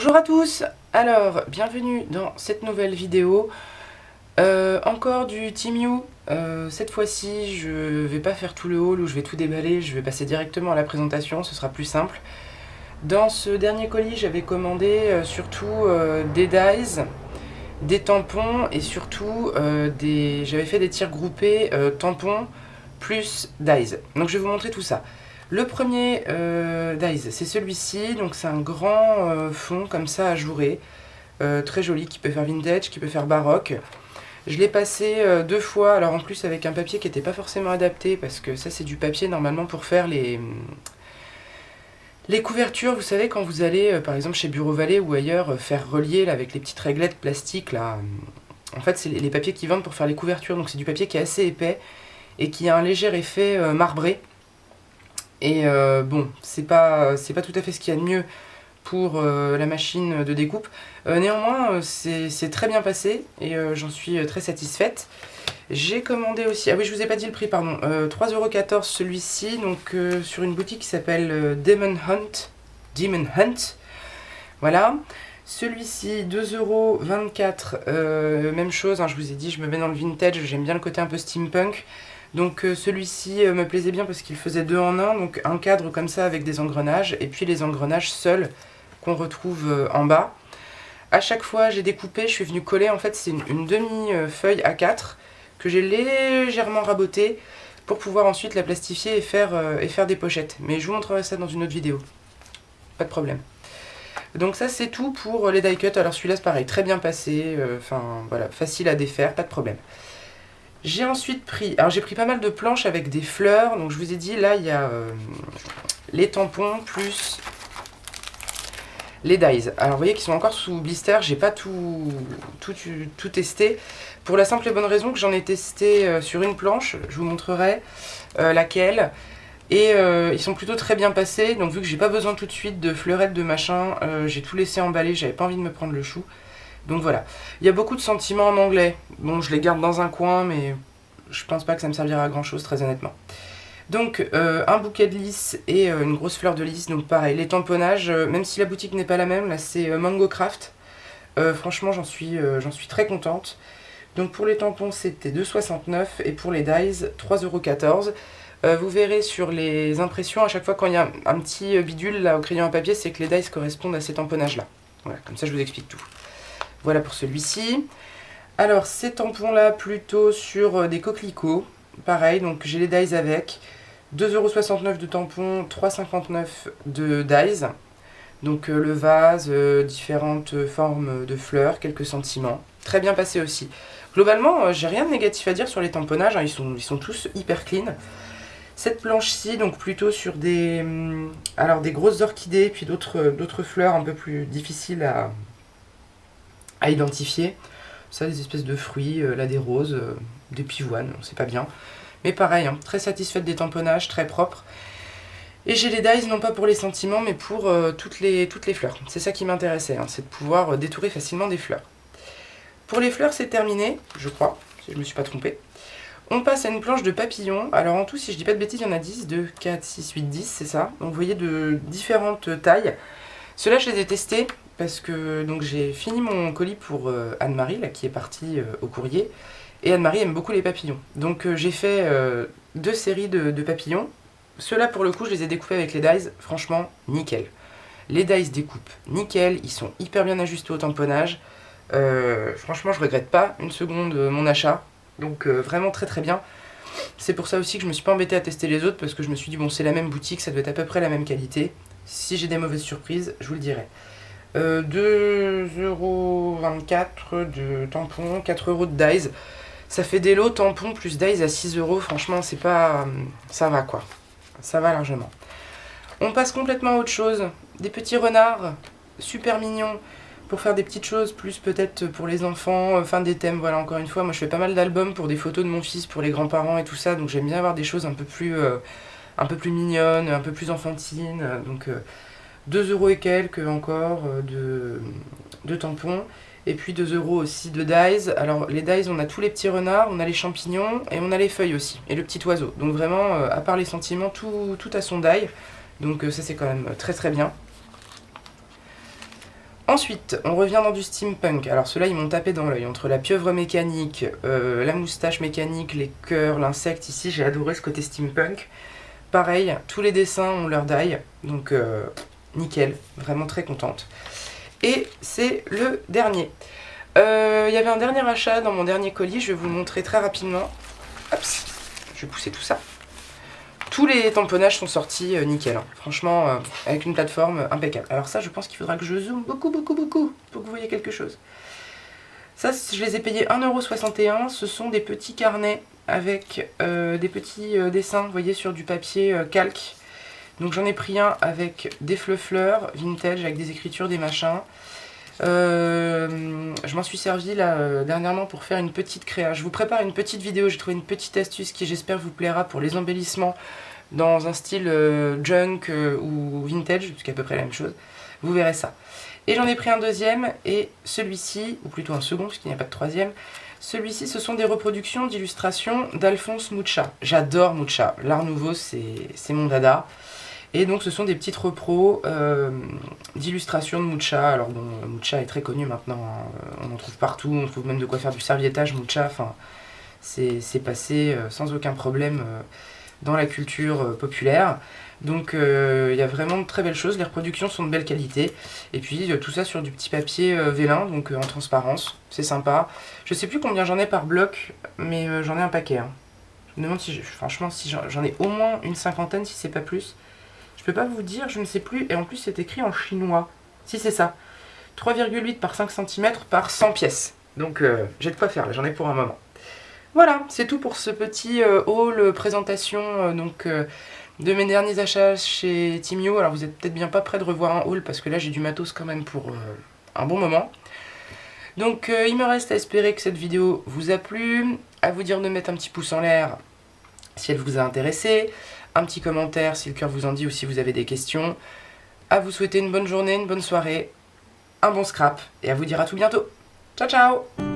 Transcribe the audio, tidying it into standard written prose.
Bonjour à tous, alors bienvenue dans cette nouvelle vidéo, encore du Team You. Cette fois-ci je vais pas faire tout le haul où je vais tout déballer, je vais passer directement à la présentation, ce sera plus simple. Dans ce dernier colis j'avais commandé surtout des dies, des tampons et surtout j'avais fait des tirs groupés tampons plus dies. Donc je vais vous montrer tout ça. Le premier dies, c'est celui-ci, donc c'est un grand fond comme ça ajouré, très joli, qui peut faire vintage, qui peut faire baroque. Je l'ai passé deux fois, alors en plus avec un papier qui n'était pas forcément adapté, parce que ça c'est du papier normalement pour faire les couvertures. Vous savez, quand vous allez par exemple chez Bureau Vallée ou ailleurs faire relier là, avec les petites réglettes plastiques là, en fait c'est les papiers qui vendent pour faire les couvertures, donc c'est du papier qui est assez épais et qui a un léger effet marbré. Et bon, c'est pas tout à fait ce qu'il y a de mieux pour la machine de découpe. Néanmoins, c'est très bien passé et j'en suis très satisfaite. J'ai commandé aussi, ah oui, je vous ai pas dit le prix, pardon, 3,14€ celui-ci, donc sur une boutique qui s'appelle Demon Hunt. Voilà. Celui-ci, 2,24€, même chose, hein, je vous ai dit, je me mets dans le vintage, j'aime bien le côté un peu steampunk. Donc celui-ci me plaisait bien parce qu'il faisait 2 en 1, donc un cadre comme ça avec des engrenages, et puis les engrenages seuls qu'on retrouve en bas. À chaque fois j'ai découpé, je suis venue coller, en fait c'est une demi-feuille A4 que j'ai légèrement rabotée pour pouvoir ensuite la plastifier et faire des pochettes. Mais je vous montrerai ça dans une autre vidéo, pas de problème. Donc ça c'est tout pour les die cuts. Alors celui-là c'est pareil, très bien passé, enfin voilà, facile à défaire, pas de problème. J'ai ensuite pris, alors j'ai pris pas mal de planches avec des fleurs, donc je vous ai dit là il y a les tampons plus les dies. Alors vous voyez qu'ils sont encore sous blister, j'ai pas tout testé, pour la simple et bonne raison que j'en ai testé sur une planche, je vous montrerai laquelle, et ils sont plutôt très bien passés, donc vu que j'ai pas besoin tout de suite de fleurettes de machin, j'ai tout laissé emballer, j'avais pas envie de me prendre le chou. Donc voilà, il y a beaucoup de sentiments en anglais, bon je les garde dans un coin mais je pense pas que ça me servira à grand chose très honnêtement. Donc un bouquet de lys et une grosse fleur de lys, donc pareil, les tamponnages, même si la boutique n'est pas la même, là c'est Mango Craft, franchement j'en suis très contente. Donc pour les tampons c'était 2,69€ et pour les dies 3,14€. Vous verrez sur les impressions, à chaque fois quand il y a un petit bidule là au crayon à papier, c'est que les dies correspondent à ces tamponnages là. Voilà, comme ça je vous explique tout. Voilà pour celui-ci. Alors ces tampons là plutôt sur des coquelicots. Pareil, donc j'ai les dies avec. 2,69€ de tampons, 3,59€ de dies. Donc le vase, différentes formes de fleurs, quelques sentiments. Très bien passé aussi. Globalement, j'ai rien de négatif à dire sur les tamponnages, hein, ils sont tous hyper clean. Cette planche-ci, donc plutôt sur des grosses orchidées, puis d'autres fleurs un peu plus difficiles à identifier. Ça, des espèces de fruits, là des roses, des pivoines, on sait pas bien. Mais pareil, hein, très satisfaite des tamponnages, très propres. Et j'ai les dies non pas pour les sentiments, mais pour toutes les fleurs. C'est ça qui m'intéressait, hein, c'est de pouvoir détourer facilement des fleurs. Pour les fleurs, c'est terminé, je crois, si je me suis pas trompée. On passe à une planche de papillons. Alors en tout, si je dis pas de bêtises, il y en a 10, 2, 4, 6, 8, 10, c'est ça. Donc vous voyez de différentes tailles. Ceux-là, je les ai testés parce que j'ai fini mon colis pour Anne-Marie, là, qui est partie au courrier. Et Anne-Marie aime beaucoup les papillons. Donc j'ai fait 2 séries de papillons. Ceux-là, pour le coup, je les ai découpés avec les dies. Franchement, nickel. Les dies découpent nickel. Ils sont hyper bien ajustés au tamponnage. Franchement, je regrette pas une seconde mon achat. Donc vraiment très très bien. C'est pour ça aussi que je me suis pas embêtée à tester les autres, parce que je me suis dit, bon, c'est la même boutique, ça doit être à peu près la même qualité. Si j'ai des mauvaises surprises, je vous le dirai. 2,24€ de tampons, 4€ de dies. Ça fait des lots tampons plus dies à 6€. Franchement, c'est pas... ça va quoi. Ça va largement. On passe complètement à autre chose. Des petits renards, super mignons, pour faire des petites choses, plus peut-être pour les enfants, enfin des thèmes, voilà, encore une fois. Moi, je fais pas mal d'albums pour des photos de mon fils, pour les grands-parents et tout ça, donc j'aime bien avoir des choses un peu plus mignonnes, un peu plus enfantines. Donc 2€ et quelques encore de tampons. Et puis 2€ aussi de dies. Alors les dies, on a tous les petits renards, on a les champignons et on a les feuilles aussi. Et le petit oiseau. Donc vraiment, à part les sentiments, tout a son die. Donc ça c'est quand même très très bien. Ensuite, on revient dans du steampunk. Alors ceux-là, ils m'ont tapé dans l'œil. Entre la pieuvre mécanique, la moustache mécanique, les cœurs, l'insecte, ici, j'ai adoré ce côté steampunk. Pareil, tous les dessins ont leur die, donc nickel, vraiment très contente. Et c'est le dernier. Il y avait un dernier achat dans mon dernier colis, je vais vous le montrer très rapidement. Hop, je vais pousser tout ça. Tous les tamponnages sont sortis nickel, hein. Franchement, avec une plateforme impeccable. Alors ça, je pense qu'il faudra que je zoome beaucoup pour que vous voyez quelque chose. Ça, je les ai payés 1,61 €. Ce sont des petits carnets avec des petits dessins, vous voyez, sur du papier calque. Donc j'en ai pris un avec des fleurs vintage, avec des écritures, des machins. Je m'en suis servi là dernièrement pour faire une petite créa. Je vous prépare une petite vidéo, j'ai trouvé une petite astuce qui j'espère vous plaira pour les embellissements dans un style junk ou vintage, c'est à peu près la même chose. Vous verrez ça. Et j'en ai pris un deuxième, et celui-ci, ou plutôt un second, parce qu'il n'y a pas de troisième. Celui-ci, ce sont des reproductions d'illustrations d'Alphonse Mucha. J'adore Mucha, l'art nouveau, c'est mon dada. Et donc ce sont des petites repros d'illustrations de Mucha. Alors bon, Mucha est très connu maintenant, hein. On en trouve partout, on trouve même de quoi faire du serviettage Mucha. Enfin, c'est passé sans aucun problème dans la culture populaire. Donc il y a vraiment de très belles choses, les reproductions sont de belle qualité. Et puis tout ça sur du petit papier vélin, donc en transparence, c'est sympa. Je sais plus combien j'en ai par bloc, mais j'en ai un paquet, hein. Je me demande si, franchement, si j'en ai au moins une cinquantaine, si c'est pas plus. Je peux pas vous dire, je ne sais plus, et en plus c'est écrit en chinois. Si c'est ça, 3,8 par 5 cm par 100 pièces. Donc j'ai de quoi faire, là, j'en ai pour un moment. Voilà, c'est tout pour ce petit haul présentation de mes derniers achats chez Timiyo. Alors vous êtes peut-être bien pas prêts de revoir un haul parce que là j'ai du matos quand même pour un bon moment. Donc il me reste à espérer que cette vidéo vous a plu, à vous dire de mettre un petit pouce en l'air si elle vous a intéressé, un petit commentaire si le cœur vous en dit ou si vous avez des questions. À vous souhaiter une bonne journée, une bonne soirée, un bon scrap et à vous dire à tout bientôt. Ciao ciao!